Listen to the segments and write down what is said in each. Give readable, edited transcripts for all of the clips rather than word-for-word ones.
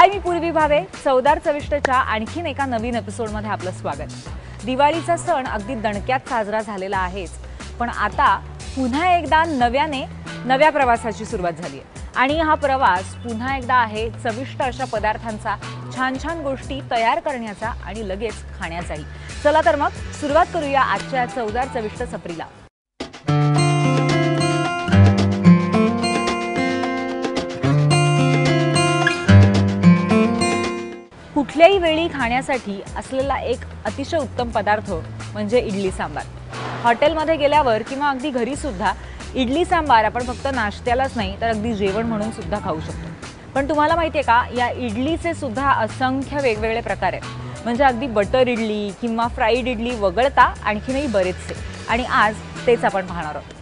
हाय, मी पूर्वी भावे. चवदार चविष्टच्या आणखीन एका नवीन एपिसोडमध्ये आपलं स्वागत. दिवाळीचा सण अगदी दणक्यात साजरा झालेला आहेच, पण आता पुन्हा एकदा नव्या प्रवासाची सुरुवात झाली आहे. आणि हा प्रवास पुन्हा एकदा आहे चविष्ट अशा पदार्थांचा, छान छान गोष्टी तयार करण्याचा आणि लगेच खाण्याचाही. चला तर मग सुरुवात करूया आजच्या चवदार चविष्ट सफरीला. कुठल्याही वेळी खाण्यासाठी असलेला एक अतिशय उत्तम पदार्थ म्हणजे इडली सांबार. हॉटेलमध्ये गेल्यावर किंवा अगदी घरी सुद्धा इडली सांबार आपण फक्त नाश्त्यालाच नाही तर अगदी जेवण म्हणून सुद्धा खाऊ शकतो. पण तुम्हाला माहिती आहे का, या इडलीचे सुद्धा असंख्य वेगवेगळे प्रकार आहेत. म्हणजे अगदी बटर इडली किंवा फ्राईड इडली वगळता आणखीनही बरेचसे, आणि आज तेच आपण पाहणार आहोत.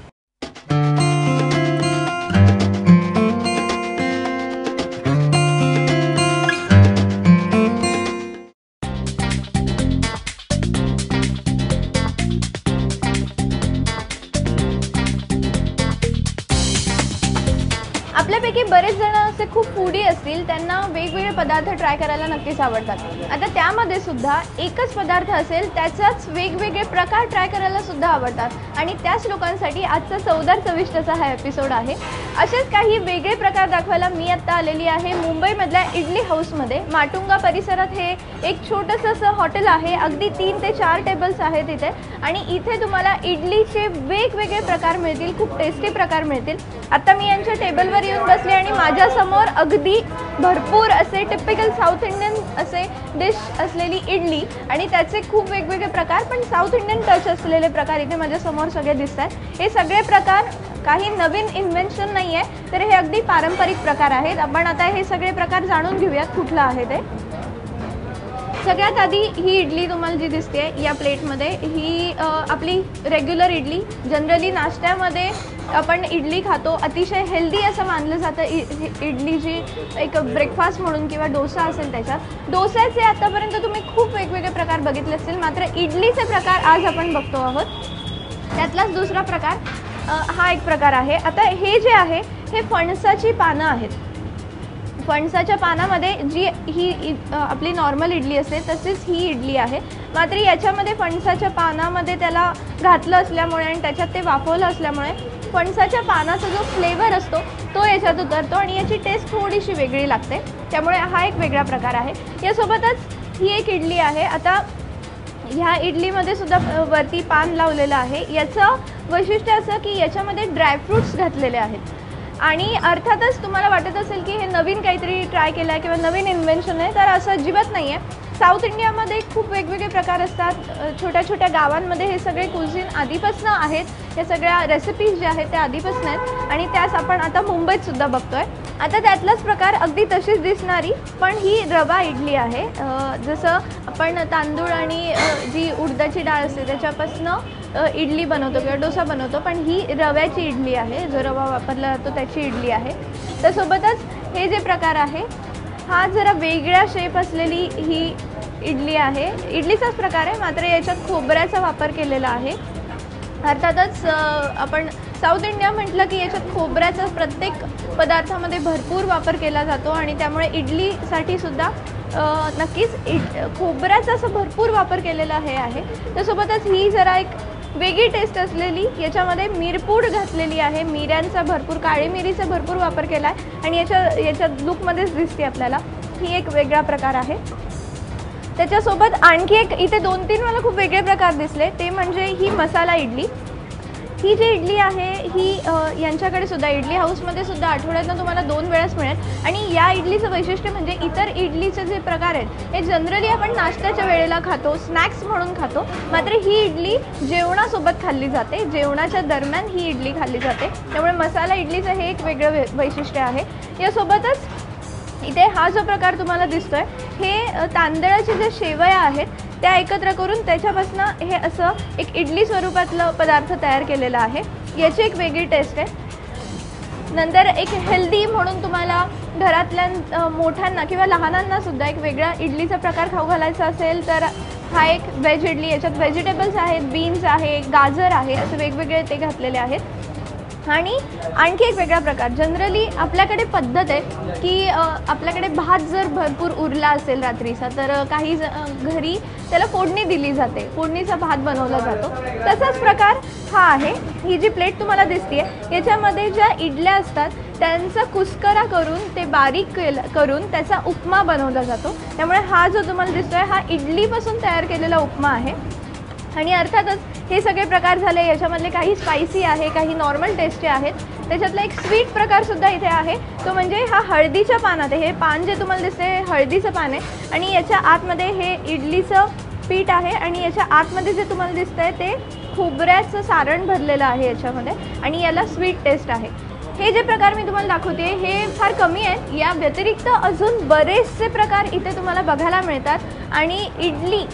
आपल्यापैकी बरेच जण असे खूप फूडी असतील, त्यांना वेगवेगळे पदार्थ ट्राय करायला नक्कीच आवडतात. आता त्यामध्ये सुद्धा एकच पदार्थ असेल त्याचाच वेगवेगळे प्रकार ट्राय करायला सुद्धा आवडतात, आणि त्याच लोकांसाठी आजचा चवदार चविष्टचा हा एपिसोड आहे. असेच काही वेगळे प्रकार दाखवायला मी आत्ता आलेली आहे मुंबईमधल्या इडली हाऊसमध्ये. माटुंगा परिसरात हे एक छोटंसं असं हॉटेल आहे. अगदी 3 ते 4 टेबल्स आहेत इथे, आणि इथे तुम्हाला इडलीचे वेगवेगळे प्रकार मिळतील, खूप टेस्टी प्रकार मिळतील. आता मी यांच्या टेबलवर येऊन बसले आणि माझ्या समोर अगदी भरपूर असे टिपिकल साऊथ इंडियन असे डिश असलेली इडली आणि त्याचे खूप वेगवेगळे प्रकार, पण साऊथ इंडियन टच असलेले प्रकार इथे माझ्या समोर सगळे दिसत आहेत. हे सगळे प्रकार काही नवीन इन्व्हेन्शन नाही आहे, तर हे अगदी पारंपरिक प्रकार आहेत. आपण आता हे सगळे प्रकार जाणून घेऊयात कुठलं आहे ते. सगळ्यात आधी ही इडली तुम्हाला जी दिसते या प्लेटमध्ये, ही आपली रेग्युलर इडली. जनरली नाश्त्यामध्ये आपण इडली खातो, अतिशय हेल्दी असं मानलं जातं इडली जी एक ब्रेकफास्ट म्हणून, किंवा डोसा असेल त्याच्यात. डोस्याचे आतापर्यंत तुम्ही खूप वेगवेगळे प्रकार बघितले असतील, मात्र इडलीचे प्रकार आज आपण बघतो आहोत. त्यातलाच दुसरा प्रकार हा एक प्रकार आहे. आता हे जे आहे हे फणसाची पानं आहेत. फणसाच्या पानामध्ये जी ही आपली नॉर्मल इडली असते तशीच ही इडली आहे, मात्र याच्यामध्ये फणसाच्या पानामध्ये त्याला घातलं असल्यामुळे आणि त्याच्यात ते वाफवलं असल्यामुळे फणसाच्या पानाचा जो फ्लेवर असतो तो याच्यात उतरतो आणि याची टेस्ट थोडीशी वेगळी लागते. त्यामुळे हा एक वेगळा प्रकार आहे. यासोबतच ही एक इडली आहे. आता ह्या इडलीमध्ये सुद्धा वरती पान लावलेलं आहे. याचं वैशिष्ट्य असं की याच्यामध्ये ड्रायफ्रूट्स घातलेले आहेत, आणि अर्थातच तुम्हाला वाटत असेल की हे नवीन काहीतरी ट्राय केलं आहे किंवा नवीन इन्व्हेन्शन आहे, तर असं अजिबात नाही आहे. साऊथ इंडियामध्ये खूप वेगवेगळे प्रकार असतात. छोट्या छोट्या गावांमध्ये हे सगळे कुझिन आधीपासून आहेत. या सगळ्या रेसिपीज ज्या आहेत त्या आधीपासून आहेत, आणि त्याच आपण आता मुंबईत सुद्धा बघतोय. आता त्यातलाच प्रकार अगदी तशीच दिसणारी पण ही रवा इडली आहे. जसं आपण तांदूळ आणि जी उडदाची डाळ असते त्याच्यापासून इडली बनवतो किंवा डोसा बनवतो, पण ही रव्याची इडली आहे. जो रवा वापरला जातो त्याची इडली आहे. त्यासोबतच हे जे प्रकार आहे हा जरा वेगळ्या शेप असलेली ही इडली आहे. इडलीचाच प्रकार आहे, मात्र याच्यात खोबऱ्याचा वापर केलेला आहे. अर्थातच आपण साऊथ इंडिया म्हटलं की याच्यात खोबऱ्याचा प्रत्येक पदार्थामध्ये भरपूर वापर केला जातो, आणि त्यामुळे इडलीसाठी सुद्धा नक्कीच खोबऱ्याचा असं भरपूर वापर केलेला हे आहे. त्यासोबतच ही जरा एक वेगळी टेस्ट असलेली, याच्यामध्ये मिरपूड घातलेली आहे. मिऱ्यांचा भरपूर, काळी मिरीचा भरपूर वापर केला आहे, आणि याच्या लुकमध्येच दिसते आपल्याला. ही एक वेगळा प्रकार आहे. त्याच्यासोबत आणखी एक इथे 2-3 मला खूप वेगळे प्रकार दिसले, ते म्हणजे ही मसाला इडली. ही जी इडली आहे ही यांच्याकडे सुद्धा इडली हाऊसमध्ये सुद्धा आठवड्यातनं तुम्हाला 2 वेळाच मिळेल. आणि या इडलीचं वैशिष्ट्य म्हणजे इतर इडलीचे जे प्रकार आहेत हे जनरली आपण नाश्त्याच्या वेळेला खातो, स्नॅक्स म्हणून खातो, मात्र ही इडली जेवणासोबत खाल्ली जाते. जेवणाच्या दरम्यान ही इडली खाल्ली जाते, त्यामुळे मसाला इडलीचं हे एक वेगळं वैशिष्ट्य आहे. यासोबतच इथे हा जो प्रकार तुम्हाला दिसतोय हे तांदळाचे जे शेवया आहेत त्या एकत्र करून त्याच्यापासून हे असं एक इडली स्वरूपातलं पदार्थ तयार केलेला आहे. याची एक वेगळी टेस्ट आहे. नंतर एक हेल्दी म्हणून तुम्हाला घरातल्या मोठ्यांना किंवा लहानांना सुद्धा एक वेगळा इडलीचा प्रकार खाऊ घालायचा असेल तर हा एक व्हेज इडली. याच्यात व्हेजिटेबल्स आहेत, बीन्स आहे, गाजर आहे, असे वेगवेगळे ते घातलेले आहेत. आणि आणखी एक वेगळा प्रकार, जनरली आपल्याकडे पद्धत आहे की आपल्याकडे भात जर भरपूर उरला असेल रात्रीचा तर काही घरी त्याला फोडणी दिली जाते, फोडणीचा भात बनवला जातो. तसाच प्रकार हा आहे. ही जी प्लेट तुम्हाला दिसते याच्यामध्ये ज्या इडल्या असतात त्यांचा कुस्करा करून ते बारीक करून त्याचा उपमा बनवला जातो. त्यामुळे हा जो तुम्हाला दिसतोय हा इडलीपासून तयार केलेला उपमा आहे. आणि अर्थातच हे सगळे प्रकार झाले, याच्यामधले काही स्पायसी आहे, काही नॉर्मल टेस्टी आहेत. त्याच्यातला एक स्वीट प्रकारसुद्धा इथे आहे, तो म्हणजे हा हळदीच्या पानात आहे. हे पान जे तुम्हाला दिसते हे हळदीचं पान आहे आणि याच्या आतमध्ये हे इडलीचं पीठ आहे आणि याच्या आतमध्ये जे तुम्हाला दिसतंय ते खोबऱ्याचं सारण भरलेलं आहे याच्यामध्ये आणि याला स्वीट टेस्ट आहे. हे जे प्रकार मी तुम्हाला दाखवते हे फार कमी आहेत. या व्यतिरिक्त अजून बरेचसे प्रकार इथे तुम्हाला बघायला मिळतात. आणि इडली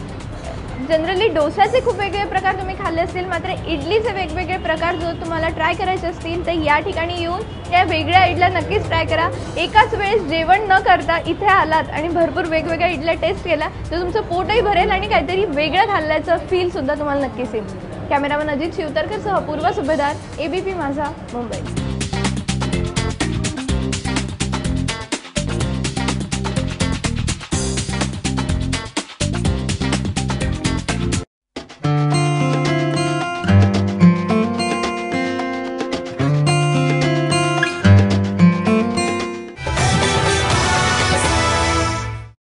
जनरली डोसाचे खूप वेगवेगळे प्रकार तुम्ही खाल्ले असतील, मात्र इडलीचे वेगवेगळे प्रकार जर तुम्हाला ट्राय करायचे असतील तर या ठिकाणी येऊन या वेगळ्या इडल्या नक्कीच ट्राय करा. एकाच वेळेस जेवण न करता इथे आलात आणि भरपूर वेगवेगळ्या इडल्या टेस्ट केला तर तुमचं पोटही भरेल आणि काहीतरी वेगळं खाल्ल्याचं फीलसुद्धा तुम्हाला नक्कीच येईल. कॅमेरामन अजित शिवतरकरसह पूर्वा सुभेदार, ABP माझा, मुंबई.